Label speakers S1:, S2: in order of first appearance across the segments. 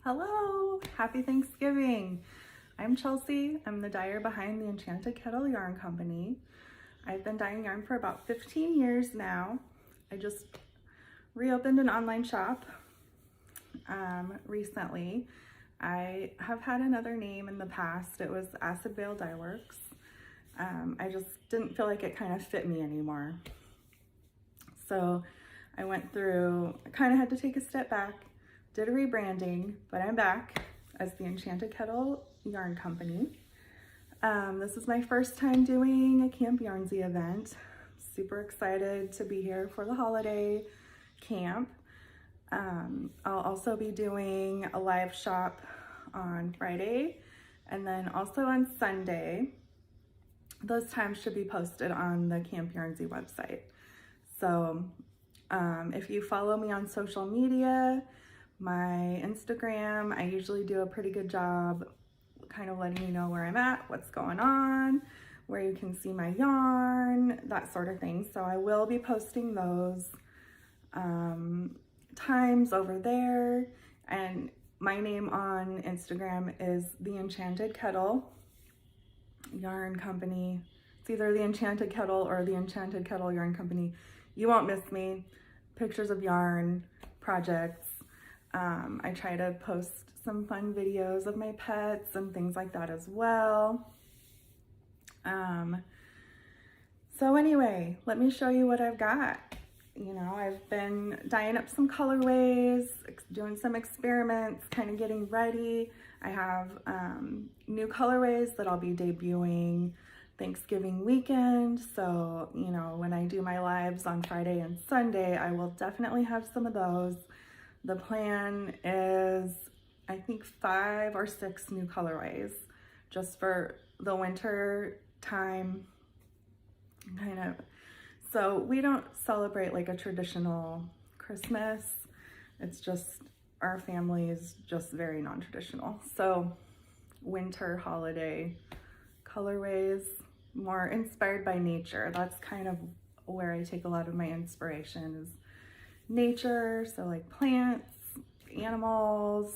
S1: Hello, happy Thanksgiving. I'm Chelsea. I'm the dyer behind the Enchanted Kettle yarn company. I've been dyeing yarn for about 15 years now. I just reopened an online shop recently. I have had another name in the past. It was Acid Veil Dye Works. I just didn't feel like it kind of fit me anymore. So I went through, I kind of had to take a step back, did a rebranding, but I'm back as the Enchanted Kettle Yarn Company. This is my first time doing a Camp Yarnsie event. Super excited to be here for the holiday camp. I'll also be doing a live shop on Friday and then also on Sunday. Those times should be posted on the Camp Yarnsie website. So if you follow me on social media, my Instagram, I usually do a pretty good job kind of letting you know where I'm at, what's going on, where you can see my yarn, that sort of thing. So I will be posting those times over there. And my name on Instagram is the Enchanted Kettle Yarn Company. It's either the Enchanted Kettle or the Enchanted Kettle Yarn Company. You won't miss me. Pictures of yarn, projects. I try to post some fun videos of my pets and things like that as well. So anyway, let me show you what I've got. You know, I've been dyeing up some colorways, doing some experiments, kind of getting ready. I have new colorways that I'll be debuting Thanksgiving weekend. So, you know, when I do my lives on Friday and Sunday, I will definitely have some of those. The plan is, I think, 5 or 6 new colorways just for the winter time, kind of. So we don't celebrate like a traditional Christmas. It's just, our family is just very non-traditional. So winter holiday colorways, more inspired by nature. That's kind of where I take a lot of my inspiration, is nature. So like plants, animals,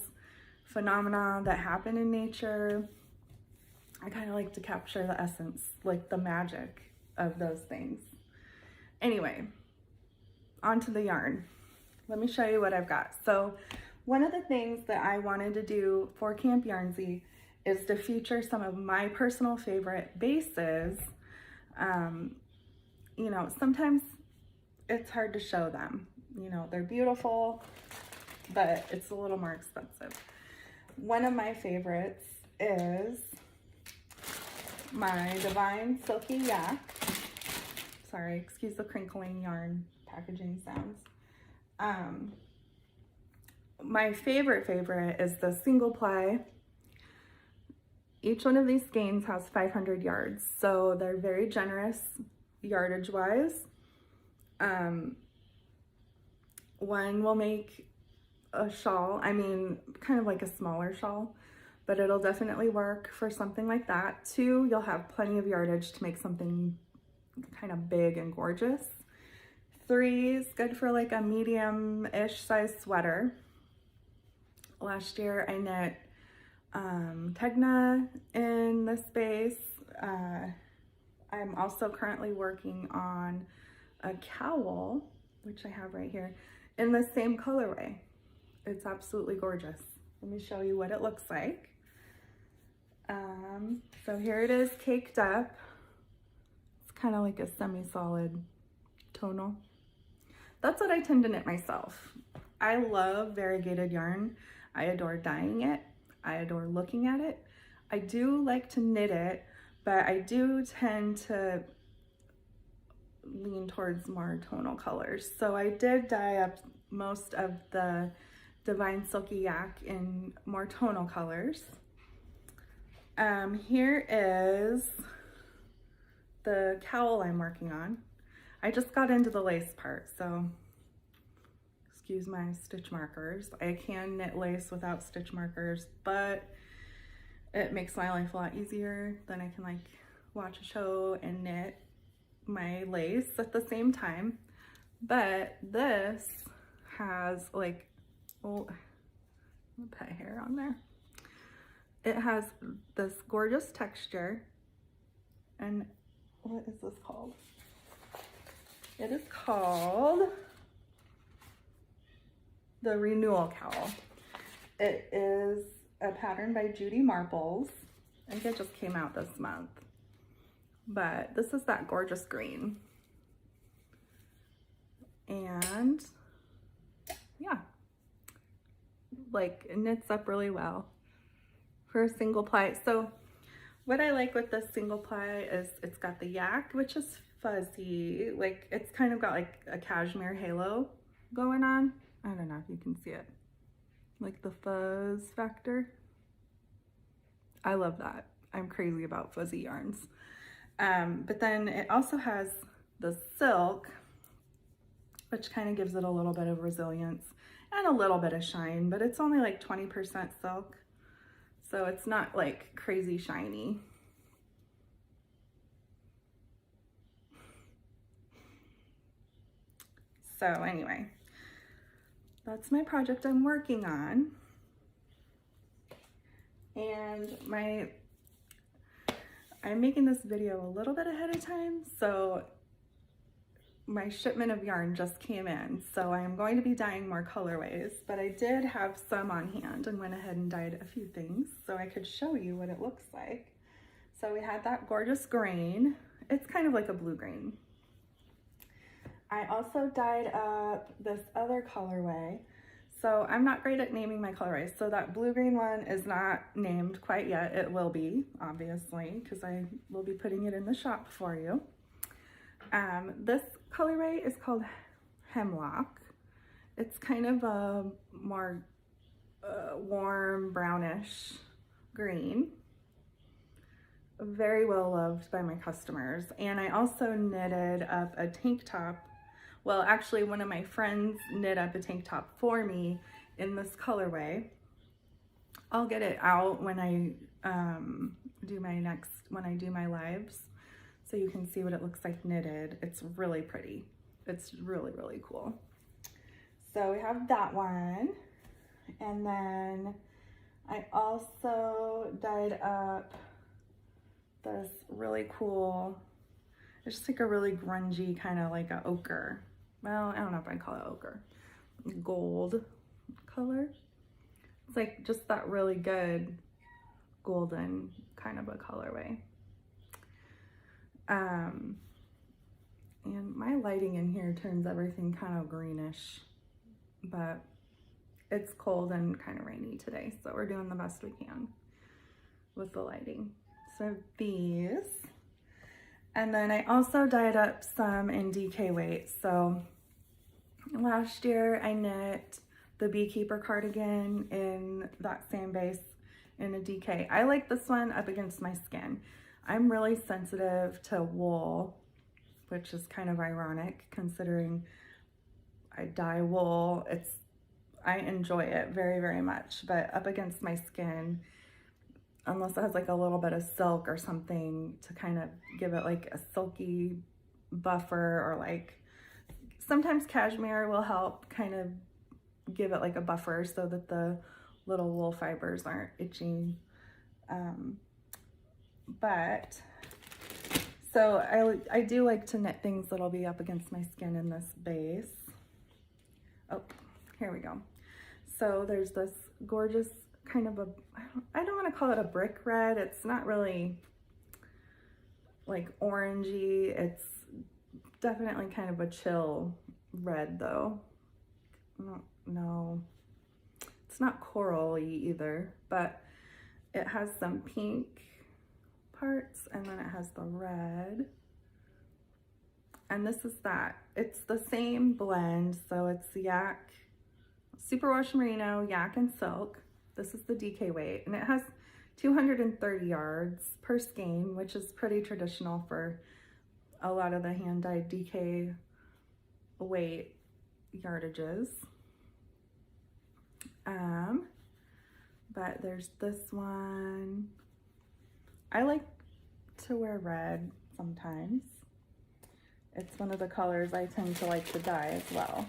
S1: phenomena that happen in nature. I kind of like to capture the essence, like the magic of those things. Anyway, onto the yarn. Let me show you what I've got. So one of the things that I wanted to do for Camp Yarnsie is to feature some of my personal favorite bases. You know, sometimes it's hard to show them. You know, they're beautiful, but it's a little more expensive. One of my favorites is my Divine Silky Yak. Sorry, excuse the crinkling yarn packaging sounds. My favorite is the single ply. Each one of these skeins has 500 yards, so they're very generous yardage wise. One will make a shawl, I mean, kind of like a smaller shawl, but it'll definitely work for something like that. 2, you'll have plenty of yardage to make something kind of big and gorgeous. 3 is good for like a medium-ish size sweater. Last year I knit Tegna in this base. I'm also currently working on a cowl, which I have right here, in the same colorway. It's absolutely gorgeous. Let me show you what it looks like. So here it is caked up. It's kind of like a semi-solid tonal. That's what I tend to knit myself. I love variegated yarn. I adore dyeing it. I adore looking at it. I do like to knit it, but I do tend to lean towards more tonal colors. So I did dye up most of the Divine Silky Yak in more tonal colors. Here is the cowl I'm working on. I just got into the lace part, so excuse my stitch markers. I can knit lace without stitch markers, but it makes my life a lot easier. Then I can like watch a show and knit my lace at the same time. But this has like, oh, I'll put hair on there. It has this gorgeous texture. And what is this called? It is called the Renewal Cowl. It is a pattern by Judy Marbles. I think it just came out this month. But this is that gorgeous green. And yeah, like it knits up really well for a single ply. So what I like with this single ply is it's got the yak, which is fuzzy. Like it's kind of got like a cashmere halo going on. I don't know if you can see it. Like the fuzz factor. I love that. I'm crazy about fuzzy yarns. But then it also has the silk, which kind of gives it a little bit of resilience and a little bit of shine, but it's only like 20% silk. So it's not like crazy shiny. So anyway, that's my project I'm working on. And I'm making this video a little bit ahead of time, so my shipment of yarn just came in, so I am going to be dyeing more colorways, but I did have some on hand and went ahead and dyed a few things so I could show you what it looks like. So we had that gorgeous green. It's kind of like a blue green. I also dyed up this other colorway. So I'm not great at naming my colorways. So that blue-green one is not named quite yet. It will be, obviously, because I will be putting it in the shop for you. This colorway is called Hemlock. It's kind of a more warm brownish green. Very well loved by my customers. And I also knitted up a tank top. Well, actually one of my friends knit up a tank top for me in this colorway. I'll get it out when I do my lives, so you can see what it looks like knitted. It's really pretty. It's really, really cool. So we have that one. And then I also dyed up this really cool, it's just like a really grungy kind of like a ochre. Well, I don't know if I'd call it ochre. Gold color. It's like just that really good golden kind of a colorway. And my lighting in here turns everything kind of greenish, but it's cold and kind of rainy today, so we're doing the best we can with the lighting. So these, and then I also dyed up some in DK weight. So last year I knit the beekeeper cardigan in that same base in a DK. I like this one up against my skin. I'm really sensitive to wool, which is kind of ironic considering I dye wool. I enjoy it very, very much, but up against my skin, unless it has like a little bit of silk or something to kind of give it like a silky buffer, or like sometimes cashmere will help kind of give it like a buffer so that the little wool fibers aren't itching. But so I do like to knit things that'll be up against my skin in this base. Oh, here we go. So there's this gorgeous kind of a, I don't want to call it a brick red. It's not really like orangey. It's definitely kind of a chill red though. No, it's not corally either, but it has some pink parts and then it has the red. And this is that. It's the same blend, so it's yak, superwash merino, yak, and silk. This is the DK weight, and it has 230 yards per skein, which is pretty traditional for a lot of the hand-dyed DK weight yardages. But there's this one. I like to wear red sometimes. It's one of the colors I tend to like to dye as well.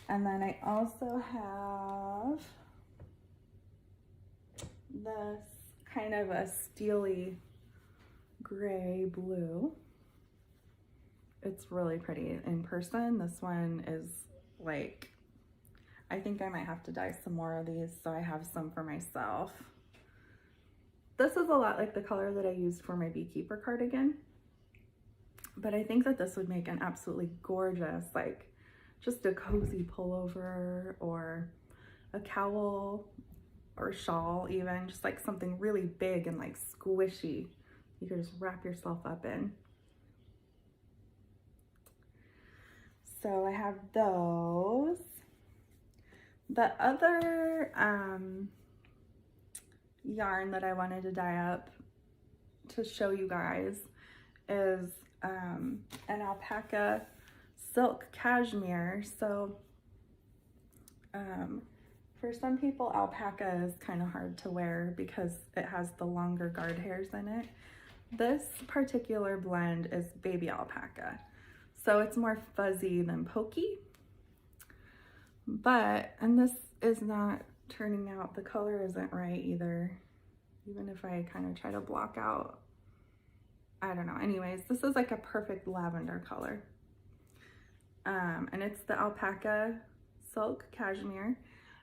S1: And then I also have this kind of a steely gray blue. It's really pretty in person. This one is like, I think I might have to dye some more of these so I have some for myself. This is a lot like the color that I used for my beekeeper cardigan, but I think that this would make an absolutely gorgeous, like just a cozy pullover or a cowl or shawl, even just like something really big and like squishy you could just wrap yourself up in. So I have those. The other yarn that I wanted to dye up to show you guys is an alpaca silk cashmere. So for some people, alpaca is kind of hard to wear because it has the longer guard hairs in it. This particular blend is baby alpaca, so it's more fuzzy than pokey. But, and this is not turning out, the color isn't right either, even if I kind of try to block out, I don't know. Anyways, this is like a perfect lavender color. And it's the alpaca silk cashmere,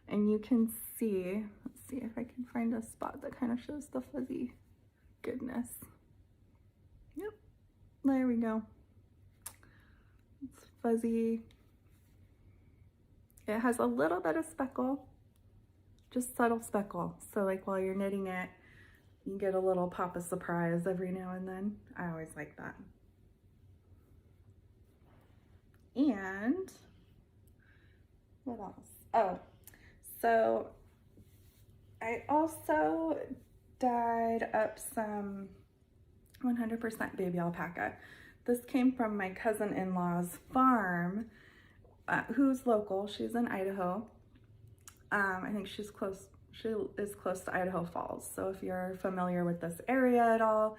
S1: and you can see, let's see if I can find a spot that kind of shows the fuzzy goodness. Yep, there we go. It's fuzzy. It has a little bit of speckle, just subtle speckle. So like while you're knitting it, you get a little pop of surprise every now and then. I always like that. And what else? Oh, so I also dyed up some 100% baby alpaca. This came from my cousin-in-law's farm, who's local. She's in Idaho. I think she is close to Idaho Falls. So if you're familiar with this area at all,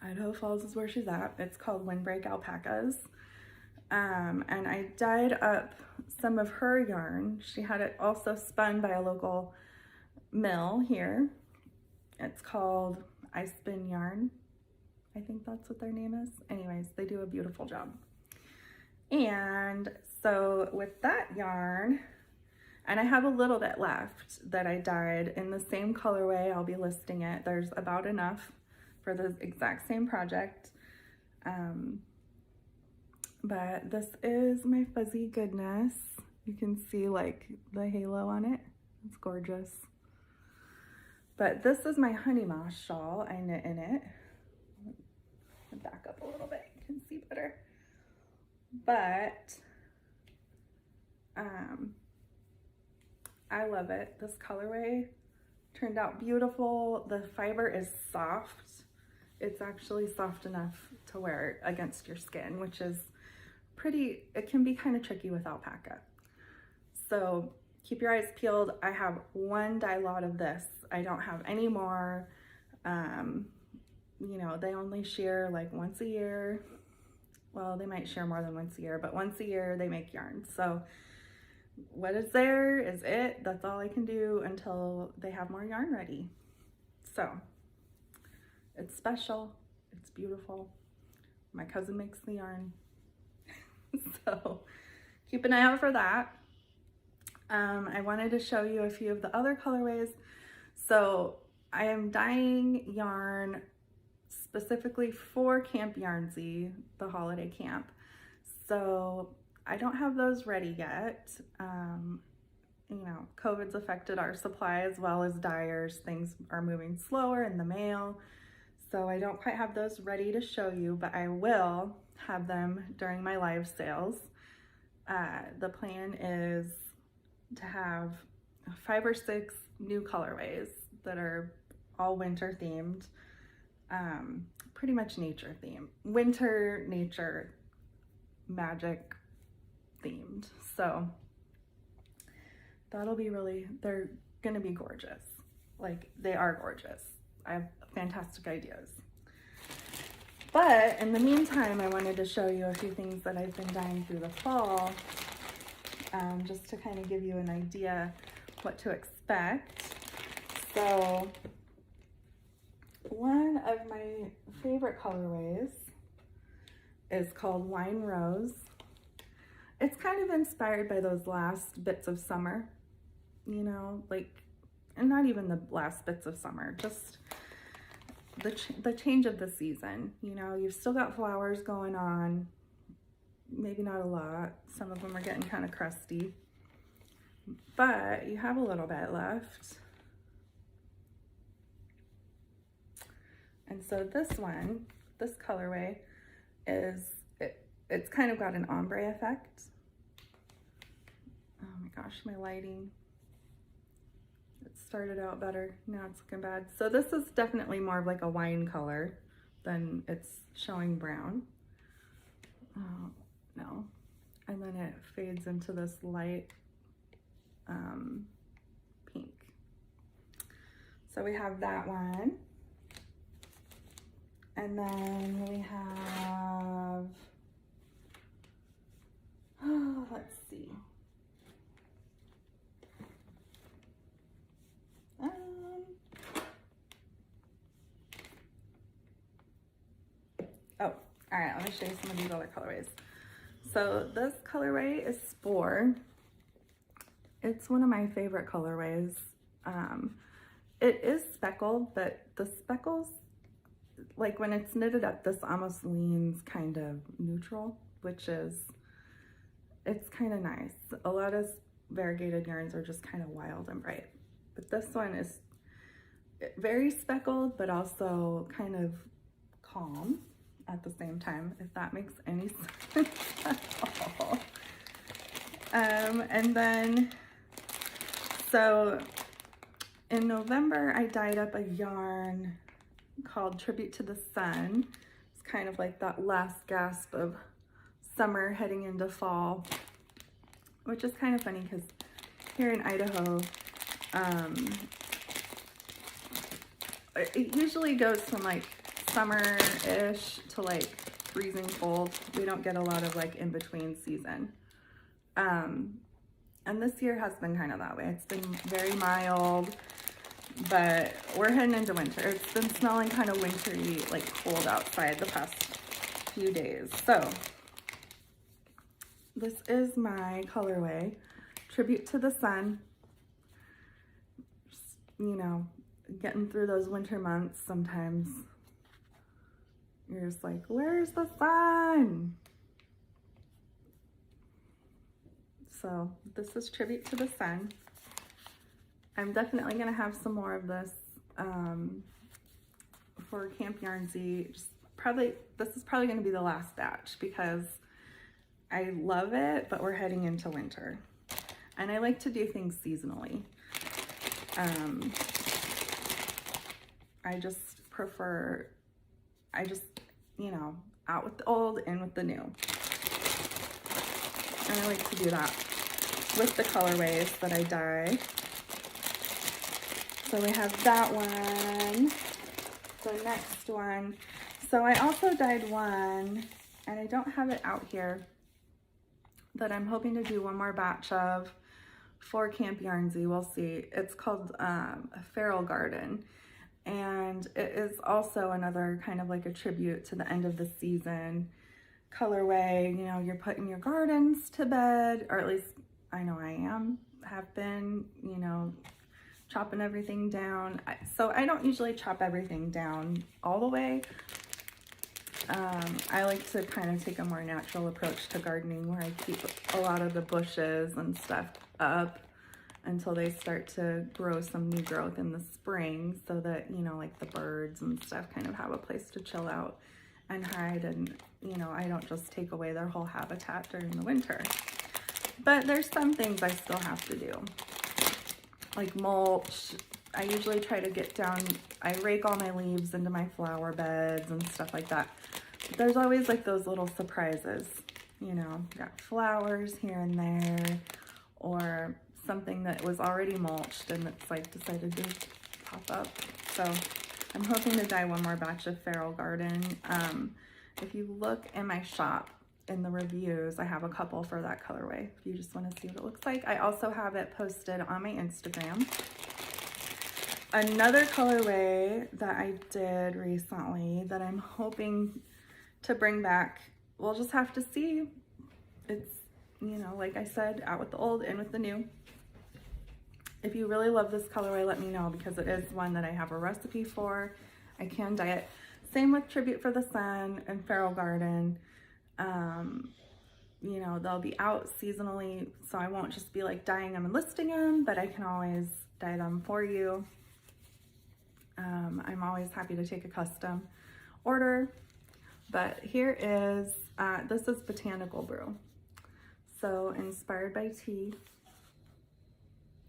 S1: Idaho Falls is where she's at. It's called Windbreak Alpacas. And I dyed up some of her yarn. She had it also spun by a local mill here. It's called I Spin Yarn. I think that's what their name is. Anyways, they do a beautiful job. And so with that yarn, and I have a little bit left that I dyed in the same colorway. I'll be listing it. There's about enough for the exact same project. But this is my fuzzy goodness. You can see like the halo on it. It's gorgeous. But this is my Honeymoth shawl. I knit in it. Back up a little bit, you can see better. But I love it. This colorway turned out beautiful. The fiber is soft. It's actually soft enough to wear against your skin, which is pretty, it can be kind of tricky with alpaca. So keep your eyes peeled. I have one dye lot of this. I don't have any more. You know, they only shear like once a year. Well, they might shear more than once a year, but once a year they make yarn. So what is there is it. That's all I can do until they have more yarn ready. So it's special. It's beautiful. My cousin makes the yarn. So keep an eye out for that. I wanted to show you a few of the other colorways. So I am dyeing yarn specifically for Camp Yarnsie, the holiday camp. So I don't have those ready yet. You know, COVID's affected our supply as well as dyers. Things are moving slower in the mail. So I don't quite have those ready to show you, but I will have them during my live sales. The plan is to have 5 or 6 new colorways that are all winter themed. Pretty much nature themed, winter, nature, magic themed. So that'll be really, they're gonna be gorgeous. Like, they are gorgeous. I have fantastic ideas. But in the meantime, I wanted to show you a few things that I've been dyeing through the fall, just to kind of give you an idea what to expect. So one of my favorite colorways is called Wine Rose. It's kind of inspired by those last bits of summer, you know, like, and not even the last bits of summer, just the change of the season. You know, you've still got flowers going on, maybe not a lot. Some of them are getting kind of crusty, but you have a little bit left. And so this one, this colorway is, it's kind of got an ombre effect. Oh my gosh, my lighting. It started out better, now it's looking bad. So this is definitely more of like a wine color than it's showing brown. Oh, no. And then it fades into this light pink. So we have that one. And then we have, oh, let's see. Oh, all right, let me show you some of these other colorways. So this colorway is Spore. It's one of my favorite colorways. It is speckled, but the speckles, like when it's knitted up, this almost leans kind of neutral, which is, it's kind of nice. A lot of variegated yarns are just kind of wild and bright, but this one is very speckled, but also kind of calm at the same time, if that makes any sense at all. And then, so in November, I dyed up a yarn called Tribute to the Sun. It's kind of like that last gasp of summer heading into fall, which is kind of funny because here in Idaho, it usually goes from like summer-ish to like freezing cold. We don't get a lot of like in-between season. And this year has been kind of that way. It's been very mild, but we're heading into winter. It's been smelling kind of wintry, like cold outside the past few days. So this is my colorway, Tribute to the Sun. Just, you know, getting through those winter months, sometimes you're just like, where's the sun? So this is Tribute to the Sun. I'm definitely gonna have some more of this for Camp Yarnsie. This is probably gonna be the last batch because I love it, but we're heading into winter. And I like to do things seasonally. I just prefer, you know, out with the old, in with the new. And I like to do that with the colorways that I dye. So we have that one, the next one. So I also dyed one, and I don't have it out here, that I'm hoping to do one more batch of for Camp Yarnsie. We'll see. It's called Feral Garden. And it is also another kind of like a tribute to the end of the season colorway. You know, you're putting your gardens to bed, or at least I know I have been, you know, chopping everything down. So I don't usually chop everything down all the way. I like to kind of take a more natural approach to gardening, where I keep a lot of the bushes and stuff up until they start to grow some new growth in the spring, so that, you know, like the birds and stuff kind of have a place to chill out and hide, and, you know, I don't just take away their whole habitat during the winter. But there's some things I still have to do, like mulch. I usually try to get down, I rake all my leaves into my flower beds and stuff like that. But there's always like those little surprises, you know, got flowers here and there, or something that was already mulched and it's like decided to pop up. So I'm hoping to dye one more batch of Feral Garden. If you look in my shop, in the reviews. I have a couple for that colorway if you just want to see what it looks like. I also have it posted on my Instagram. Another colorway that I did recently that I'm hoping to bring back, we'll just have to see. It's, you know, like I said, out with the old, in with the new. If you really love this colorway, let me know, because it is one that I have a recipe for. I can dye it. Same with Tribute for the Sun and Feral Garden. You know, they'll be out seasonally, so I won't just be like dyeing them and listing them, but I can always dye them for you. I'm always happy to take a custom order. But here is, this is Botanical Brew. So inspired by tea.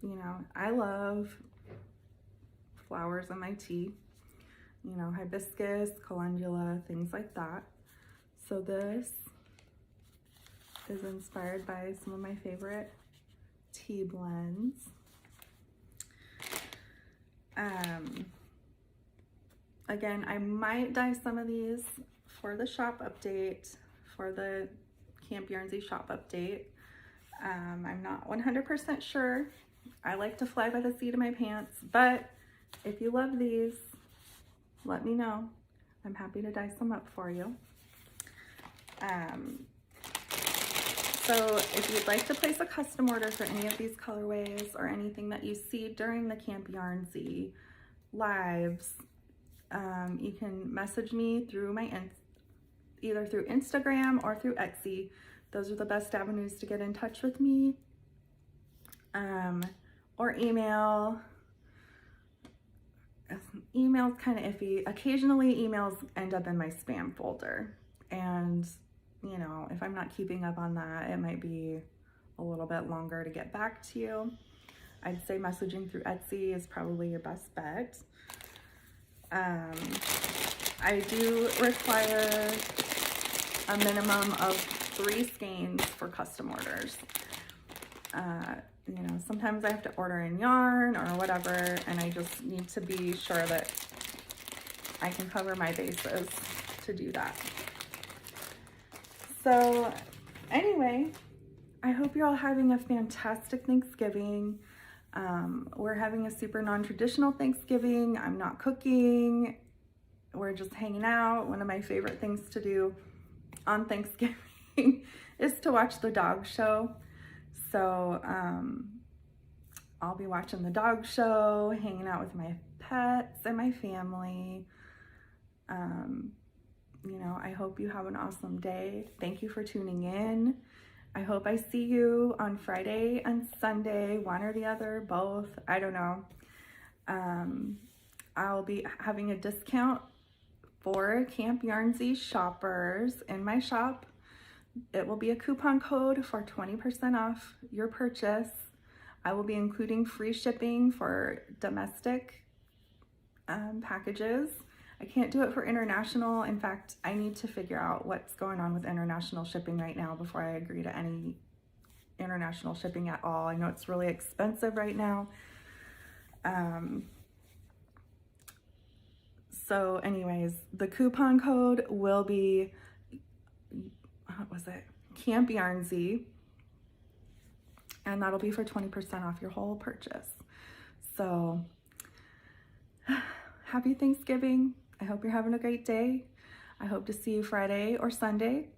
S1: You know, I love flowers in my tea. You know, hibiscus, calendula, things like that. So this is inspired by some of my favorite tea blends. Again, I might dye some of these for the shop update, for the Camp Yarnsie shop update. I'm not 100% sure. I like to fly by the seat of my pants, but if you love these, let me know. I'm happy to dye some up for you. So if you'd like to place a custom order for any of these colorways or anything that you see during the Camp Yarnsie lives, you can message me through my either through Instagram or through Etsy. Those are the best avenues to get in touch with me. Or email. Email's kind of iffy. Occasionally emails end up in my spam folder, and you know, if I'm not keeping up on that, it might be a little bit longer to get back to you. I'd say messaging through Etsy is probably your best bet. I do require a minimum of 3 skeins for custom orders. You know, sometimes I have to order in yarn or whatever, and I just need to be sure that I can cover my bases to do that. So anyway, I hope you're all having a fantastic Thanksgiving. We're having a super non-traditional Thanksgiving. I'm not cooking. We're just hanging out. One of my favorite things to do on Thanksgiving is to watch the dog show. So I'll be watching the dog show, hanging out with my pets and my family. You know, I hope you have an awesome day. Thank you for tuning in. I hope I see you on Friday and Sunday, one or the other, both, I don't know. I'll be having a discount for Camp Yarnsie shoppers in my shop. It will be a coupon code for 20% off your purchase. I will be including free shipping for domestic packages. I can't do it for international. In fact, I need to figure out what's going on with international shipping right now before I agree to any international shipping at all. I know it's really expensive right now. So anyways, the coupon code will be, what was it? Camp Yarnsie. And that'll be for 20% off your whole purchase. So happy Thanksgiving. I hope you're having a great day. I hope to see you Friday or Sunday.